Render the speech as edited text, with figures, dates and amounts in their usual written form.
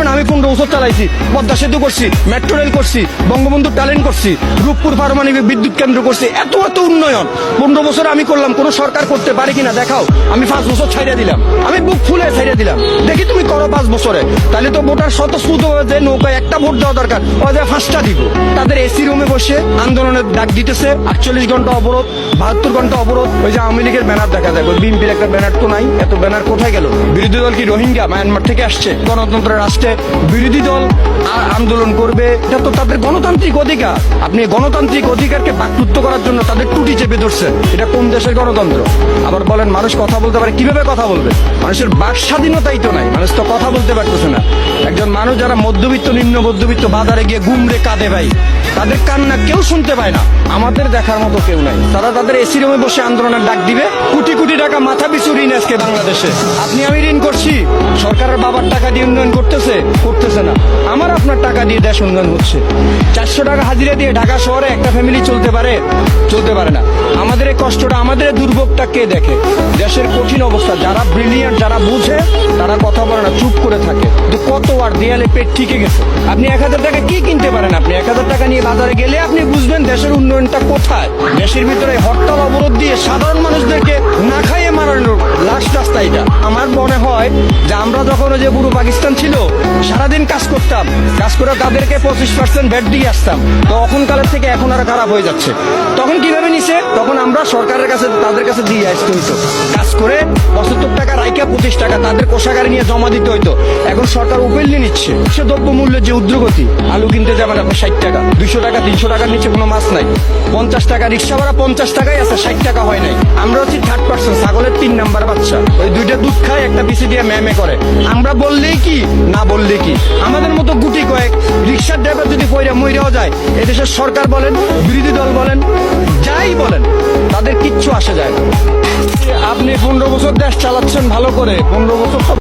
করবেন আমি 15 বছর চালাইছি, পদ্মা সেতু করছি, মেট্রো রেল করছি, বঙ্গবন্ধু ট্যালেন্ট করছি, রূপপুর পারমাণবিক বিদ্যুৎ কেন্দ্র করছি, এত এত উন্নয়ন 15 বছর আমি করলাম। কোন সরকার করতে পারে কিনা দেখাও। আমি 5 বছর ছাইড়া দিলাম, আমি বুক ফুলে ছাইড়া দিলাম, দেখি তুমি করো 5 বছরে। তাহলে তো ভোটার স্বতঃস্ফূর্ত যে নৌকায় একটা ভোট দেওয়া দরকার, ও যে 5টা দিব। তাদের এসি রুমে বসে আন্দোলনের ডাক দিতেছে, 48 ঘন্টা অবরোধ, 72 ঘন্টা অবরোধ। ওই যে আওয়ামী লীগের ব্যানার দেখা যায়, বিএনপির একটা ব্যানার তো নাই, এত ব্যানার কোথায় গেল? বিরোধী দল কি রোহিঙ্গা মায়ানমার থেকে আসছে? গণতন্ত্রের রাষ্ট্রে বিরোধী দল আন্দোলন করবে, এটা তো তাদের গণতান্ত্রিক অধিকার। আপনি গণতান্ত্রিক অধিকারকে বাকরুদ্ধ করার জন্য তাদের টুটি চেপে ধরছেন। এটা কোন দেশের গণতন্ত্র? আবার বলেন মানুষ কথা বলতে পারে, কিভাবে কথা বলবে? মানুষের বাক স্বাধীনতাই তো নাই, মানুষ তো কথা বলতে পারতেছে না। একজন মানুষ যারা মধ্যবিত্ত নিম্ন মধ্যবিত্ত বাজারে গিয়ে গুমড়ে কাঁদে ভাই, তাদের কান্না কেউ শুনতে পায় না, আমাদের দেখার মতো কেউ নাই। তারা তাদের এসি রুমে বসে আন্দোলনের ডাক দিবে। কোটি কোটি টাকা মাথা পিছু ঋণ আজকে বাংলাদেশে। আপনি আমি ঋণ করছি, সরকারের বাবার টাকা দিয়ে উন্নয়ন করতেছে না। আমার আপনার টাকা দিয়ে দেশ উন্নয়ন হচ্ছে। 400 টাকা হাজিরা দিয়ে ঢাকা শহরে একটা ফ্যামিলি চলতে পারে না। আমাদের এই কষ্টটা, আমাদের এই দুর্ভোগটা কে দেখে? দেশের কঠিন অবস্থা, যারা ব্রিলিয়ান্ট, যারা বুঝে, তারা কথা বলে না, চুপ করে থাকে। তো কত আর দেয়ালে পেট ঠিকে গেছে। আপনি 1000 টাকা কি কিনতে পারেন? আপনি 1000 টাকা নিয়ে বাজারে গেলে আপনি বুঝবেন দেশের উন্নয়নটা কোথায়। দেশের ভিতরে হরতাল অবরোধ দিয়ে সাধারণ মানুষদেরকে না খাইয়ে মারানোর লাস্ট রাস্তা এটা। আমার মনে হয় যে আমরা যখন ওই যে পুরো পাকিস্তান ছিল, সারাদিন কাজ করতাম, কাজ করে তাদেরকে 25% ভ্যাট দিয়ে আসতাম, তখন কালের থেকে এখন আরো খারাপ হয়ে যাচ্ছে। তখন কিভাবে নিছে? তখন আমরা সরকারের কাছে তাদের কাছে দিয়ে আসতে হইতো, কাজ করে 75 টাকা রাইকা 25 টাকা তাদের কোষাগারে নিয়ে জমা দিতে হইতো। এখন সরকার উপেল্লি নিচ্ছে। সে দ্রব্য মূল্যের যে ঊর্ধ্বগতি, আলু কিনতে যাবেন আপনি 60 টাকা, 200 টাকা, 300 টাকার নিচে কোনো মাছ নাই। 50 টাকা রিক্সা ভাড়া 50 টাকাই আছে, 60 টাকা হয় নাই। আমরা হচ্ছি 3rd-person, ছাগলের 3 নাম্বার বাচ্চা। ওই 2টা দুধ খায়, একটা বিসি দিয়ে ম্যামে করে। আমরা বললেই কি, না বললেই কি। আমাদের মতো গুটি কয়েক রিক্সার ড্রাইভার যদি পয়রা মইরাও যায়, এদেশের সরকার বলেন, বিরোধী দল বলেন, যাই বলেন, তাদের কিচ্ছু আসে যায় না। আপনি 15 বছর দেশ চালাচ্ছেন ভালো করে, 15 বছর